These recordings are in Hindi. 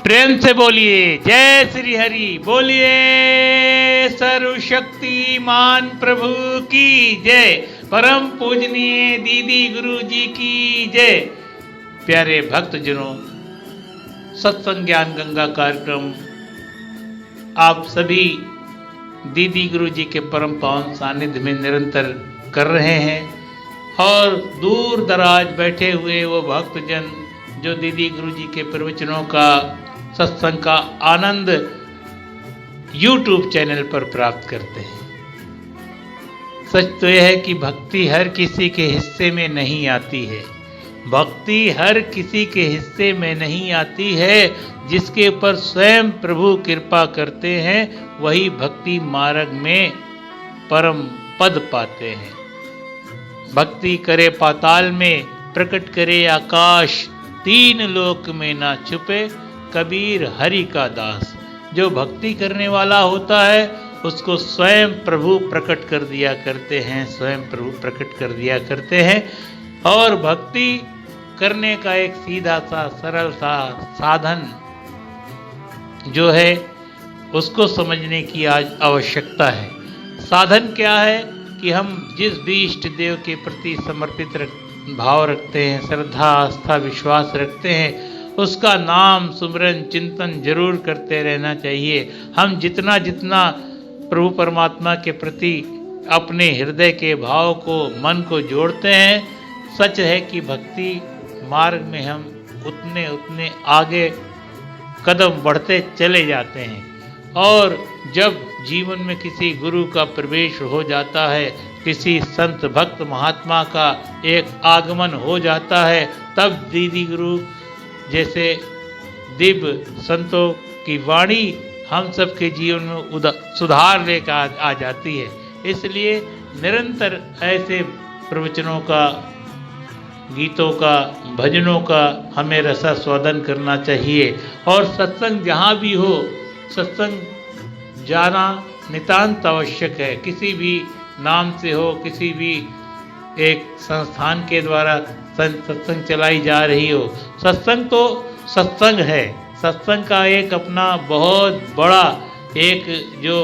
प्रेम से बोलिए जय श्री हरि, बोलिए सर्वशक्तिमान प्रभु की जय, परम पूजनीय दीदी गुरु जी की जय। प्यारे भक्तजनों, सत्संग ज्ञान गंगा कार्यक्रम आप सभी दीदी गुरु जी के परम पावन सानिध्य में निरंतर कर रहे हैं और दूर दराज बैठे हुए वो भक्तजन जो दीदी गुरु जी के प्रवचनों का, सत्संग का आनंद YouTube चैनल पर प्राप्त करते हैं। सच तो यह है कि भक्ति हर किसी के हिस्से में नहीं आती है। भक्ति हर किसी के हिस्से में नहीं आती है। जिसके ऊपर स्वयं प्रभु कृपा करते हैं वही भक्ति मार्ग में परम पद पाते हैं। भक्ति करे पाताल में, प्रकट करे आकाश, तीन लोक में ना छुपे, कबीर हरि का दास। जो भक्ति करने वाला होता है उसको स्वयं प्रभु प्रकट कर दिया करते हैं, स्वयं प्रभु प्रकट कर दिया करते हैं। और भक्ति करने का एक सीधा सा सरल सा साधन जो है उसको समझने की आज आवश्यकता है। साधन क्या है कि हम जिस भी इष्ट देव के प्रति समर्पित भाव रखते हैं, श्रद्धा आस्था विश्वास रखते हैं, उसका नाम सुमरन चिंतन जरूर करते रहना चाहिए। हम जितना जितना प्रभु परमात्मा के प्रति अपने हृदय के भाव को, मन को जोड़ते हैं, सच है कि भक्ति मार्ग में हम उतने उतने आगे कदम बढ़ते चले जाते हैं। और जब जीवन में किसी गुरु का प्रवेश हो जाता है, किसी संत भक्त महात्मा का एक आगमन हो जाता है, तब दीदी गुरु जैसे दिव्य संतों की वाणी हम सबके जीवन में सुधार लेकर आ जाती है। इसलिए निरंतर ऐसे प्रवचनों का, गीतों का, भजनों का हमें रसास्वादन करना चाहिए। और सत्संग जहाँ भी हो, सत्संग जाना नितांत आवश्यक है। किसी भी नाम से हो, किसी भी एक संस्थान के द्वारा सत्संग चलाई जा रही हो, सत्संग तो सत्संग है। सत्संग का एक अपना बहुत बड़ा एक जो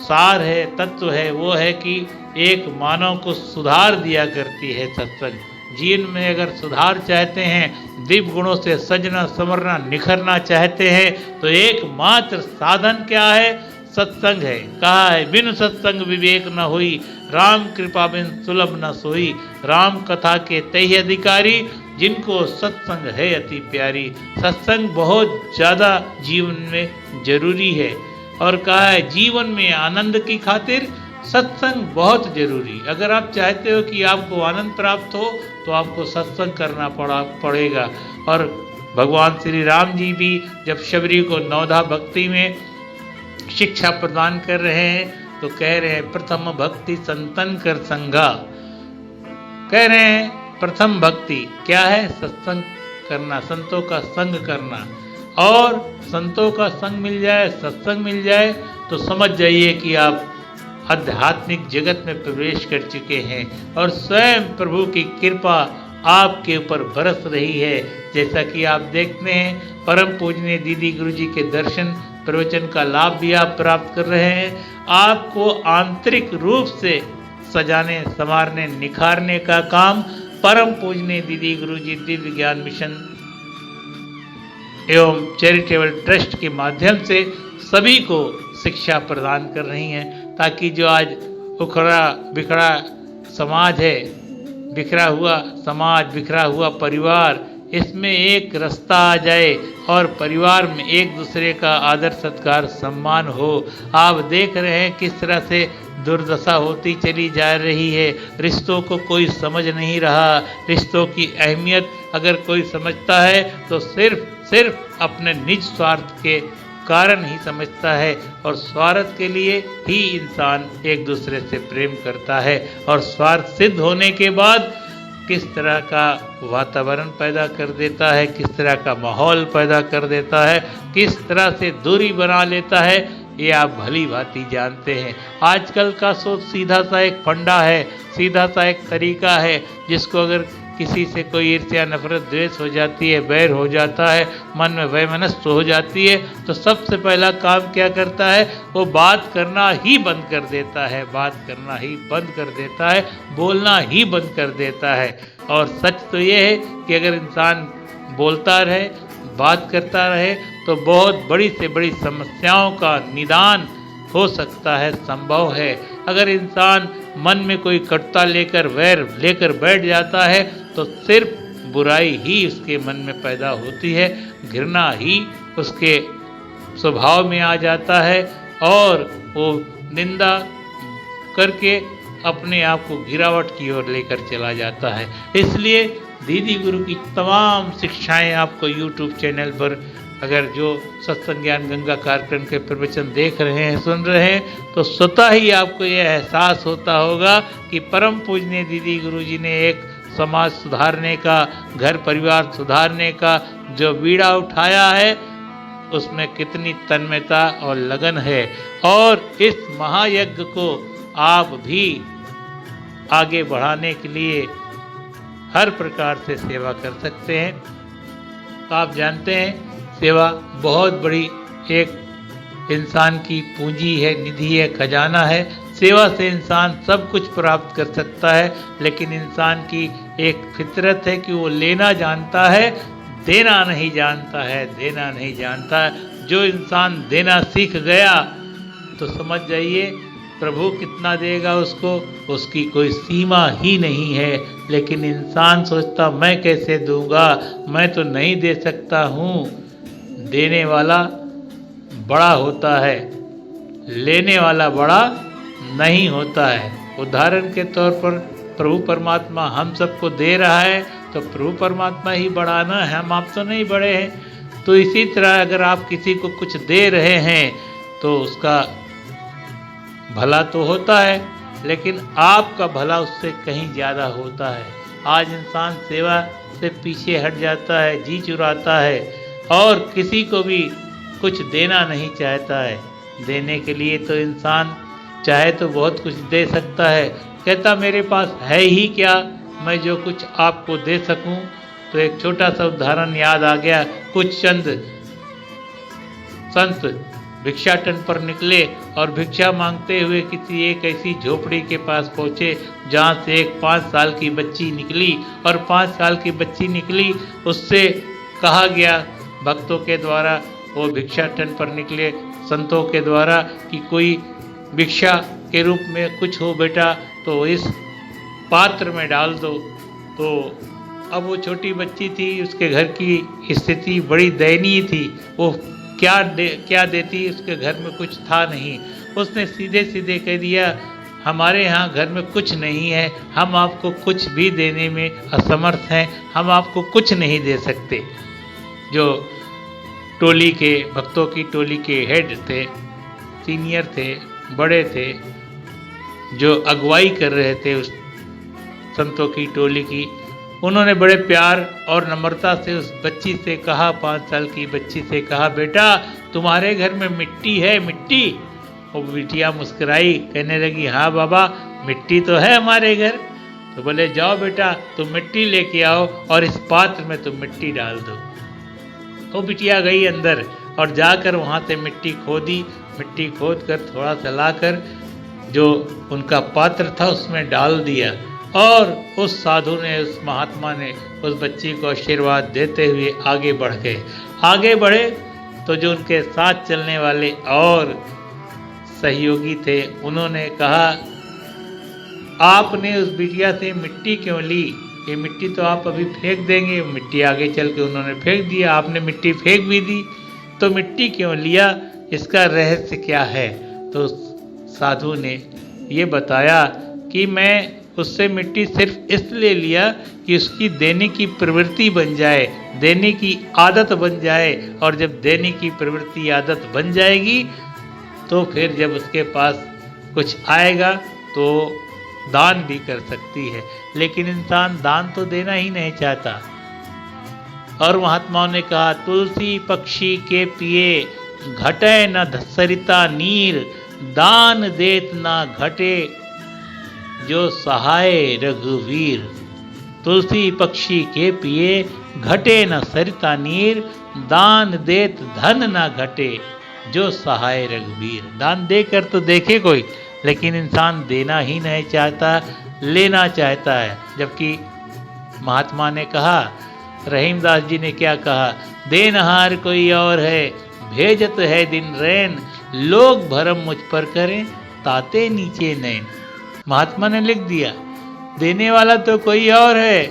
सार है, तत्व है, वो है कि एक मानव को सुधार दिया करती है सत्संग। जीवन में अगर सुधार चाहते हैं, दिव्य गुणों से सजना संवरना निखरना चाहते हैं, तो एकमात्र साधन क्या है? सत्संग है। कहा है, बिन सत्संग विवेक न होई, राम कृपा बिन सुलभ न सोई। राम कथा के तहि अधिकारी, जिनको सत्संग है अति प्यारी। सत्संग बहुत ज़्यादा जीवन में जरूरी है। और कहा है, जीवन में आनंद की खातिर सत्संग बहुत जरूरी। अगर आप चाहते हो कि आपको आनंद प्राप्त हो तो आपको सत्संग करना पड़ेगा। और भगवान श्री राम जी भी जब शबरी को नवधा भक्ति में शिक्षा प्रदान कर रहे हैं तो कह रहे हैं, प्रथम भक्ति संतन कर संगा। कह रहे हैं प्रथम भक्ति क्या है? सत्संग करना, संतों का संग करना। और संतों का संग मिल जाए, सत्संग मिल जाए तो समझ जाइए कि आप आध्यात्मिक जगत में प्रवेश कर चुके हैं और स्वयं प्रभु की कृपा आपके ऊपर बरस रही है। जैसा कि आप देखते हैं, परम पूजनीय दीदी गुरु जी के दर्शन प्रवचन का लाभ भी आप प्राप्त कर रहे हैं। आपको आंतरिक रूप से सजाने, संवारने, निखारने का काम परम पूजनीय दीदी गुरु जी दिव्य ज्ञान मिशन एवं चैरिटेबल ट्रस्ट के माध्यम से सभी को शिक्षा प्रदान कर रही हैं, ताकि जो आज उखड़ा बिखड़ा समाज है, बिखरा हुआ समाज, बिखरा हुआ परिवार, इसमें एक रास्ता आ जाए और परिवार में एक दूसरे का आदर सत्कार सम्मान हो। आप देख रहे हैं किस तरह से दुर्दशा होती चली जा रही है। रिश्तों को कोई समझ नहीं रहा। रिश्तों की अहमियत अगर कोई समझता है तो सिर्फ अपने निज स्वार्थ के कारण ही समझता है। और स्वार्थ के लिए ही इंसान एक दूसरे से प्रेम करता है। और स्वार्थ सिद्ध होने के बाद किस तरह का वातावरण पैदा कर देता है, किस तरह का माहौल पैदा कर देता है, किस तरह से दूरी बना लेता है, ये आप भली भांति जानते हैं। आजकल का सोच सीधा सा एक फंडा है, सीधा सा एक तरीका है, जिसको अगर किसी से कोई ईर्ष्या नफरत द्वेष हो जाती है, बैर हो जाता है, मन में वैमनस्य हो जाती है, तो सबसे पहला काम क्या करता है, वो बात करना ही बंद कर देता है, बात करना ही बंद कर देता है, बोलना ही बंद कर देता है। और सच तो ये है कि अगर इंसान बोलता रहे, बात करता रहे, तो बहुत बड़ी से बड़ी समस्याओं का निदान हो सकता है, संभव है। अगर इंसान मन में कोई कटुता लेकर, वैर लेकर बैठ जाता है, तो सिर्फ बुराई ही उसके मन में पैदा होती है, घृणा ही उसके स्वभाव में आ जाता है और वो निंदा करके अपने आप को गिरावट की ओर लेकर चला जाता है। इसलिए दीदी गुरु की तमाम शिक्षाएं आपको YouTube चैनल पर, अगर जो सत्संग ज्ञान गंगा कार्यक्रम के प्रवचन देख रहे हैं, सुन रहे हैं, तो स्वतः ही आपको यह एहसास होता होगा कि परम पूजनीय दीदी गुरु जी ने एक समाज सुधारने का, घर परिवार सुधारने का जो बीड़ा उठाया है, उसमें कितनी तन्मयता और लगन है। और इस महायज्ञ को आप भी आगे बढ़ाने के लिए हर प्रकार से सेवा कर सकते हैं। तो आप जानते हैं, सेवा बहुत बड़ी एक इंसान की पूंजी है, निधि है, खजाना है। सेवा से इंसान सब कुछ प्राप्त कर सकता है, लेकिन इंसान की एक फितरत है कि वो लेना जानता है, देना नहीं जानता है, देना नहीं जानता है। जो इंसान देना सीख गया तो समझ जाइए प्रभु कितना देगा उसको, उसकी कोई सीमा ही नहीं है। लेकिन इंसान सोचता मैं कैसे दूंगा, मैं तो नहीं दे सकता हूँ। देने वाला बड़ा होता है, लेने वाला बड़ा नहीं होता है। उदाहरण के तौर पर प्रभु परमात्मा हम सबको दे रहा है, तो प्रभु परमात्मा ही बढ़ाना है, हम आप तो नहीं बढ़े हैं। तो इसी तरह अगर आप किसी को कुछ दे रहे हैं तो उसका भला तो होता है, लेकिन आपका भला उससे कहीं ज़्यादा होता है। आज इंसान सेवा से पीछे हट जाता है, जी चुराता है और किसी को भी कुछ देना नहीं चाहता है। देने के लिए तो इंसान चाहे तो बहुत कुछ दे सकता है, कहता मेरे पास है ही क्या मैं जो कुछ आपको दे सकूं। तो एक छोटा सा उदाहरण याद आ गया। कुछ चंद संत भिक्षाटन पर निकले और भिक्षा मांगते हुए किसी एक ऐसी झोपड़ी के पास पहुँचे जहाँ से एक 5 साल की बच्ची निकली। और 5 साल की बच्ची निकली, उससे कहा गया भक्तों के द्वारा, वो भिक्षाटन पर निकले संतों के द्वारा कि कोई भिक्षा के रूप में कुछ हो बेटा तो इस पात्र में डाल दो। तो अब वो छोटी बच्ची थी, उसके घर की स्थिति बड़ी दयनीय थी। वो क्या देती, उसके घर में कुछ था नहीं। उसने सीधे सीधे कह दिया हमारे यहाँ घर में कुछ नहीं है, हम आपको कुछ भी देने में असमर्थ हैं, हम आपको कुछ नहीं दे सकते। जो टोली के, भक्तों की टोली के हेड थे, सीनियर थे, बड़े थे, जो अगुवाई कर रहे थे उस संतों की टोली की, उन्होंने बड़े प्यार और नम्रता से उस बच्ची से कहा, 5 साल की बच्ची से कहा बेटा तुम्हारे घर में मिट्टी है, मिट्टी। वो बिटिया मुस्कुराई, कहने लगी हाँ बाबा मिट्टी तो है हमारे घर। तो बोले जाओ बेटा तुम मिट्टी लेके आओ और इस पात्र में तुम मिट्टी डाल दो। तो बिटिया गई अंदर और जाकर वहाँ से मिट्टी खोदी। मिट्टी खोद कर थोड़ा सा लाकर जो उनका पात्र था उसमें डाल दिया। और उस साधु ने, उस महात्मा ने उस बच्ची को आशीर्वाद देते हुए आगे बढ़ गए। आगे बढ़े तो जो उनके साथ चलने वाले और सहयोगी थे, उन्होंने कहा आपने उस बिटिया से मिट्टी क्यों ली, ये मिट्टी तो आप अभी फेंक देंगे। मिट्टी आगे चल के उन्होंने फेंक दिया, आपने मिट्टी फेंक भी दी, तो मिट्टी क्यों लिया, इसका रहस्य क्या है। तो साधु ने ये बताया कि मैं उससे मिट्टी सिर्फ इसलिए लिया कि उसकी देने की प्रवृत्ति बन जाए, देने की आदत बन जाए। और जब देने की प्रवृत्ति आदत बन जाएगी तो फिर जब उसके पास कुछ आएगा तो दान भी कर सकती है। लेकिन इंसान दान तो देना ही नहीं चाहता। और महात्माओं ने कहा तुलसी पक्षी के पिए घटे न सरिता नीर, दान देत ना घटे जो सहाय रघुवीर। तुलसी पक्षी के पिए, घटे न सरिता नीर, दान देत धन न घटे, जो सहाय रघुबीर। दान देकर तो देखे कोई, लेकिन इंसान देना ही नहीं चाहता, लेना चाहता है। जबकि महात्मा ने कहा, रहीमदास जी ने क्या कहा, देनहार कोई और है, भेजत है दिन रैन, लोग भरम मुझ पर करें, ताते नीचे नैन। महात्मा ने लिख दिया, देने वाला तो कोई और है,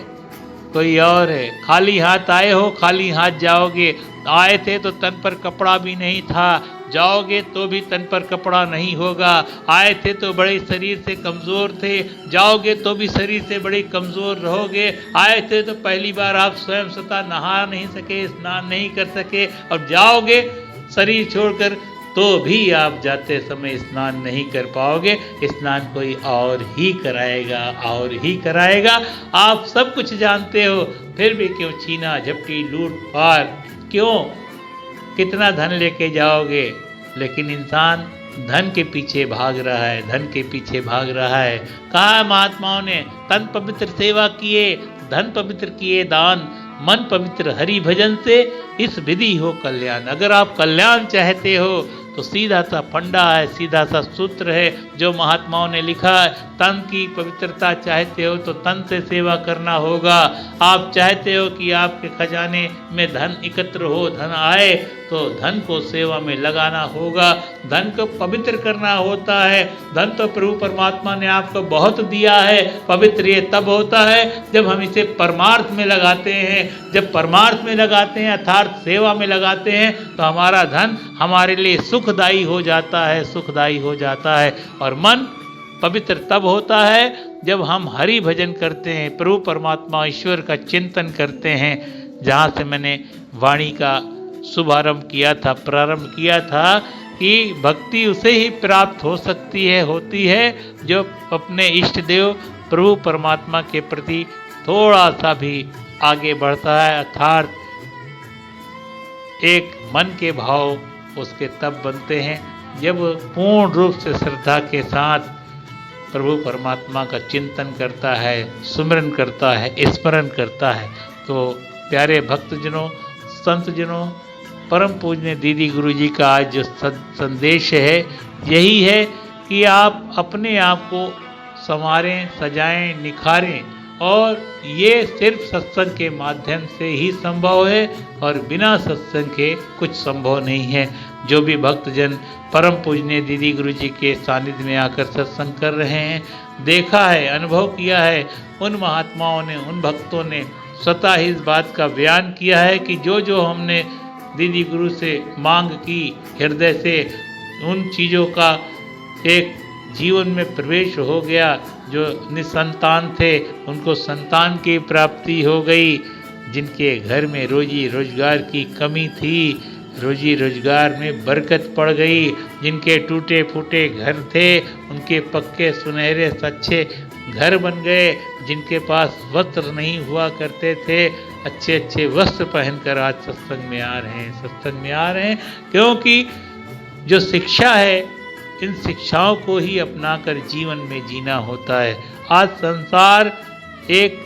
कोई और है। खाली हाथ आए हो, खाली हाथ जाओगे। आए थे तो तन पर कपड़ा भी नहीं था, जाओगे तो भी तन पर कपड़ा नहीं होगा। आए थे तो बड़े शरीर से कमज़ोर थे, जाओगे तो भी शरीर से बड़े कमज़ोर रहोगे। आए थे तो पहली बार आप स्वयं स्वतः नहा नहीं सके, स्नान नहीं कर सके, और जाओगे शरीर छोड़कर तो भी आप जाते समय स्नान नहीं कर पाओगे। स्नान कोई और ही कराएगा, और ही कराएगा। आप सब कुछ जानते हो, फिर भी क्यों छीना झपटी लूट पार, क्यों कितना धन लेके जाओगे। लेकिन इंसान धन के पीछे भाग रहा है, धन के पीछे भाग रहा है। कहा महात्माओं ने, तन पवित्र सेवा किए, धन पवित्र किए दान, मन पवित्र हरि भजन से, इस विधि हो कल्याण। अगर आप कल्याण चाहते हो तो सीधा सा फंडा है, सीधा सा सूत्र है जो महात्माओं ने लिखा है। तन की पवित्रता चाहते हो तो तन से सेवा करना होगा। आप चाहते हो कि आपके खजाने में धन एकत्र हो, धन आए, तो धन को सेवा में लगाना होगा। धन को पवित्र करना होता है। धन तो प्रभु परमात्मा ने आपको बहुत दिया है। पवित्र ये तब होता है जब हम इसे परमार्थ में लगाते हैं। जब परमार्थ में लगाते हैं, अर्थात सेवा में लगाते हैं, तो हमारा धन हमारे लिए सुखदायी हो जाता है, सुखदायी हो जाता है। और मन पवित्र तब होता है जब हम हरि भजन करते हैं, प्रभु परमात्मा ईश्वर का चिंतन करते हैं। जहाँ से मैंने वाणी का शुभारंभ किया था, प्रारंभ किया था कि भक्ति उसे ही प्राप्त हो सकती है, होती है जो अपने इष्ट देव प्रभु परमात्मा के प्रति थोड़ा सा भी आगे बढ़ता है। अर्थात एक मन के भाव उसके तब बनते हैं जब पूर्ण रूप से श्रद्धा के साथ प्रभु परमात्मा का चिंतन करता है, सुमिरन करता है, स्मरण करता है। तो प्यारे भक्तजनों, संतजनों, परम पूज्य दीदी गुरु जी का आज जो संदेश है यही है कि आप अपने आप को संवारें, सजाएं, निखारें। और ये सिर्फ सत्संग के माध्यम से ही संभव है, और बिना सत्संग के कुछ संभव नहीं है। जो भी भक्तजन परम पूजनीय दीदी गुरु जी के सानिध्य में आकर सत्संग कर रहे हैं, देखा है, अनुभव किया है, उन महात्माओं ने, उन भक्तों ने स्वतः ही इस बात का बयान किया है कि जो जो हमने दीदी गुरु से मांग की हृदय से, उन चीज़ों का एक जीवन में प्रवेश हो गया। जो निसंतान थे उनको संतान की प्राप्ति हो गई। जिनके घर में रोजी रोजगार की कमी थी, रोजी रोजगार में बरकत पड़ गई। जिनके टूटे फूटे घर थे उनके पक्के सुनहरे सच्चे घर बन गए। जिनके पास वस्त्र नहीं हुआ करते थे, अच्छे अच्छे वस्त्र पहनकर आज सत्संग में आ रहे हैं, सत्संग में आ रहे हैं। क्योंकि जो शिक्षा है, इन शिक्षाओं को ही अपनाकर जीवन में जीना होता है। आज संसार एक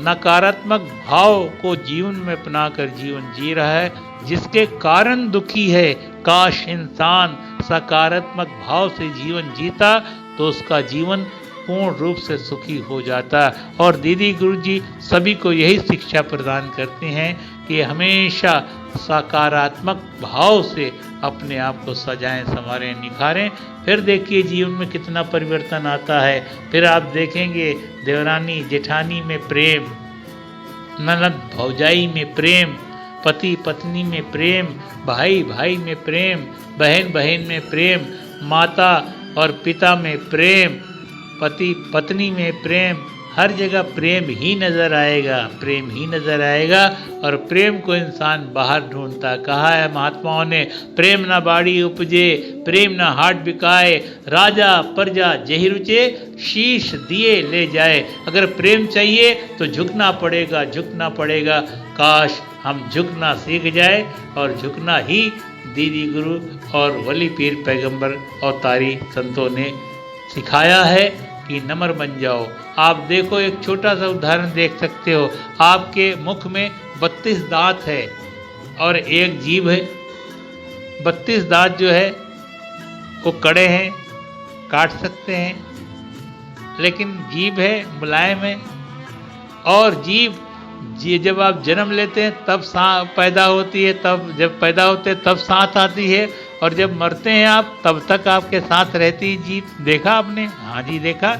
नकारात्मक भाव को जीवन में अपनाकर जीवन जी रहा है, जिसके कारण दुखी है। काश इंसान सकारात्मक भाव से जीवन जीता तो उसका जीवन पूर्ण रूप से सुखी हो जाता। और दीदी गुरु जी सभी को यही शिक्षा प्रदान करते हैं कि हमेशा सकारात्मक भाव से अपने आप को सजाएं, संवारें, निखारें। फिर देखिए जीवन में कितना परिवर्तन आता है। फिर आप देखेंगे देवरानी जेठानी में प्रेम, ननद भौजाई में प्रेम, पति पत्नी में प्रेम, भाई भाई में प्रेम, बहन बहन में प्रेम, माता और पिता में प्रेम, पति पत्नी में प्रेम। हर जगह प्रेम ही नज़र आएगा, प्रेम ही नज़र आएगा। और प्रेम को इंसान बाहर ढूंढता। कहा है महात्माओं ने, प्रेम न बाड़ी उपजे, प्रेम न हाट बिकाए, राजा प्रजा जेहि रुचे, शीश दिए ले जाए। अगर प्रेम चाहिए तो झुकना पड़ेगा, झुकना पड़ेगा। काश हम झुकना सीख जाए, और झुकना ही दीदी गुरु और वली पीर पैगंबर और तारी संतों ने सिखाया है। कि नम्र बन जाओ। आप देखो, एक छोटा सा उदाहरण देख सकते हो। आपके मुख में 32 दांत है और एक जीभ है। 32 दांत जो है वो कड़े हैं, काट सकते हैं, लेकिन जीभ है मुलायम है। और जीभ जब आप जन्म लेते हैं तब पैदा होती है, तब जब पैदा होते हैं तब साथ आती है, और जब मरते हैं आप तब तक आपके साथ रहती है जीभ। देखा आपने? हाँ जी, देखा।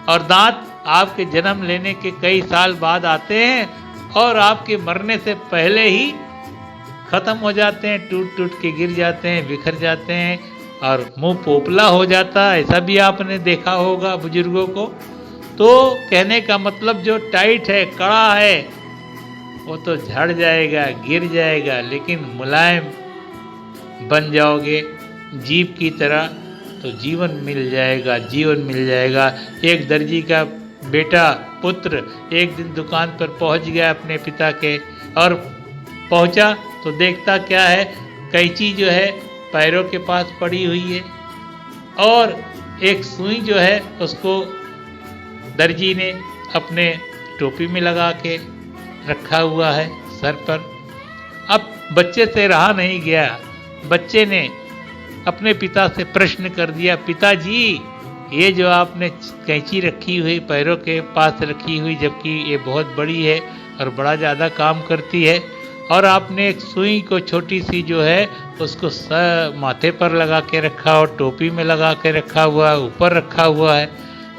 और दांत आपके जन्म लेने के कई साल बाद आते हैं और आपके मरने से पहले ही खत्म हो जाते हैं, टूट टूट के गिर जाते हैं, बिखर जाते हैं और मुंह पोपला हो जाता है। ऐसा भी आपने देखा होगा बुजुर्गों को। तो कहने का मतलब जो टाइट है, कड़ा है, वो तो झड़ जाएगा, गिर जाएगा, लेकिन मुलायम बन जाओगे जीभ की तरह तो जीवन मिल जाएगा, जीवन मिल जाएगा। एक दर्जी का बेटा पुत्र एक दिन दुकान पर पहुंच गया अपने पिता के, और पहुंचा तो देखता क्या है, कैंची जो है पैरों के पास पड़ी हुई है और एक सुई जो है उसको दर्जी ने अपने टोपी में लगा के रखा हुआ है सर पर। अब बच्चे से रहा नहीं गया, बच्चे ने अपने पिता से प्रश्न कर दिया, पिताजी ये जो आपने कैंची रखी हुई पैरों के पास रखी हुई, जबकि ये बहुत बड़ी है और बड़ा ज़्यादा काम करती है, और आपने एक सुई को छोटी सी जो है उसको माथे पर लगा के रखा और टोपी में लगा के रखा हुआ है, ऊपर रखा हुआ है,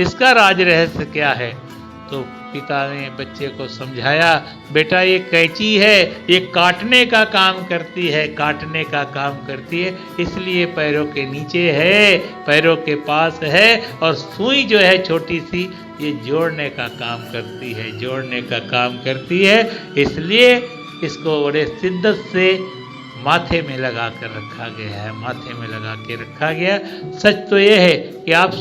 इसका राज रहस्य क्या है? तो पिता ने बच्चे को समझाया, बेटा ये कैंची है, ये काटने का काम करती है, काटने का काम करती है, इसलिए पैरों के नीचे है, पैरों के पास है, और सुई जो है छोटी सी ये जोड़ने का काम करती है, जोड़ने का काम करती है, इसलिए इसको बड़े शिद्दत से माथे में लगा कर रखा गया है, माथे में लगा के रखा गया। सच तो ये है कि आप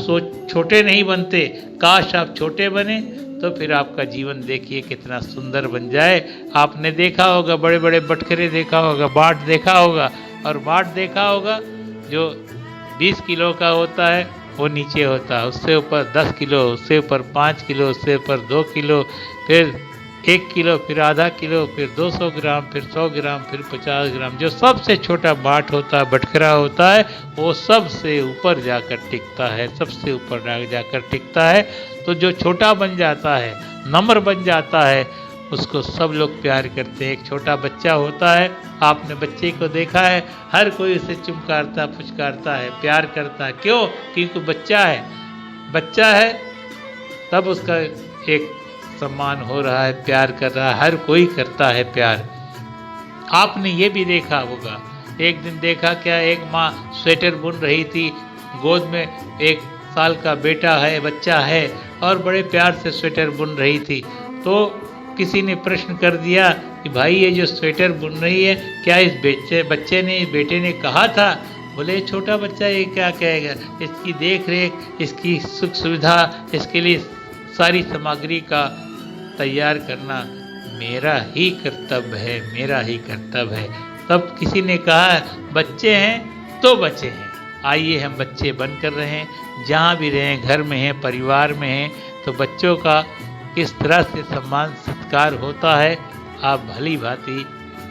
छोटे नहीं बनते, काश आप छोटे बने तो फिर आपका जीवन देखिए कितना सुंदर बन जाए। आपने देखा होगा बड़े बड़े बटखरे देखा होगा, बाट देखा होगा, और बाट देखा होगा जो 20 किलो का होता है वो नीचे होता है, उससे ऊपर 10 किलो, उससे ऊपर 5 किलो, उससे ऊपर 2 किलो, फिर 1 किलो, फिर आधा किलो, फिर 200 ग्राम, फिर 100 ग्राम, फिर 50 ग्राम। जो सबसे छोटा बाट होता है, बटखरा होता है, वो सबसे ऊपर जाकर टिकता है, सबसे ऊपर जाकर टिकता है। तो जो छोटा बन जाता है, नम्र बन जाता है, उसको सब लोग प्यार करते हैं। एक छोटा बच्चा होता है, आपने बच्चे को देखा है, हर कोई उसे चुमकारता, फुचकारता है, प्यार करता है। क्यों? क्योंकि बच्चा है, बच्चा है तब उसका एक सम्मान हो रहा है, प्यार कर रहा है, हर कोई करता है प्यार। आपने ये भी देखा होगा, एक दिन देखा क्या, एक माँ स्वेटर बुन रही थी, गोद में 1 साल का बेटा है, बच्चा है, और बड़े प्यार से स्वेटर बुन रही थी। तो किसी ने प्रश्न कर दिया कि भाई ये जो स्वेटर बुन रही है, क्या इस बेटे ने कहा था? बोले छोटा बच्चा ये क्या कहेगा, इसकी देख रेख, इसकी सुख सुविधा, इसके लिए सारी सामग्री का तैयार करना मेरा ही कर्तव्य है, मेरा ही कर्तव्य है। तब किसी ने कहा बच्चे हैं तो बच्चे हैं, आइए हम बच्चे बन कर रहें, जहाँ भी रहें, घर में हैं, परिवार में हैं, तो बच्चों का किस तरह से सम्मान सत्कार होता है आप भली भांति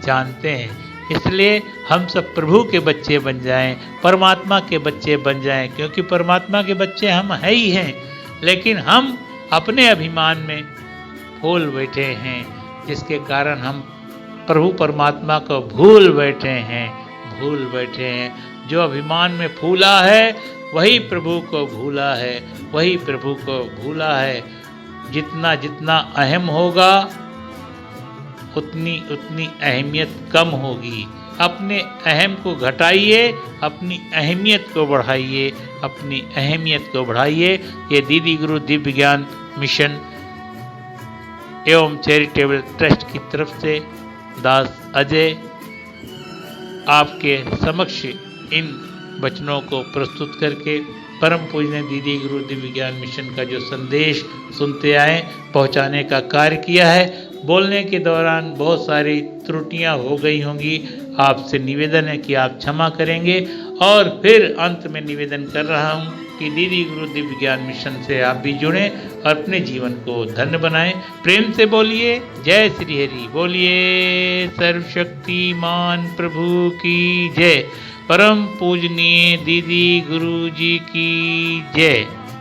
जानते हैं। इसलिए हम सब प्रभु के बच्चे बन जाएं, परमात्मा के बच्चे बन जाएं, क्योंकि परमात्मा के बच्चे हम है ही हैं, लेकिन हम अपने अभिमान में फूल बैठे हैं, जिसके कारण हम प्रभु परमात्मा को भूल बैठे हैं, भूल बैठे हैं। जो अभिमान में फूला है वही प्रभु को भूला है, वही प्रभु को भूला है। जितना जितना अहम होगा उतनी उतनी अहमियत कम होगी। अपने अहम को घटाइए, अपनी अहमियत को बढ़ाइए, अपनी अहमियत को बढ़ाइए। ये दीदी गुरु दिव्य ज्ञान मिशन एवं चैरिटेबल ट्रस्ट की तरफ से दास अजय आपके समक्ष इन वचनों को प्रस्तुत करके परम पूजनीय दीदी गुरु दिव्य ज्ञान मिशन का जो संदेश सुनते आए, पहुंचाने का कार्य किया है। बोलने के दौरान बहुत सारी त्रुटियां हो गई होंगी, आपसे निवेदन है कि आप क्षमा करेंगे। और फिर अंत में निवेदन कर रहा हूं कि दीदी गुरु दिव्य ज्ञान मिशन से आप भी जुड़ें और अपने जीवन को धन्य बनाएं। प्रेम से बोलिए जय श्री हरि, बोलिए सर्वशक्तिमान प्रभु की जय, परम पूजनीय दीदी गुरु जी की जय।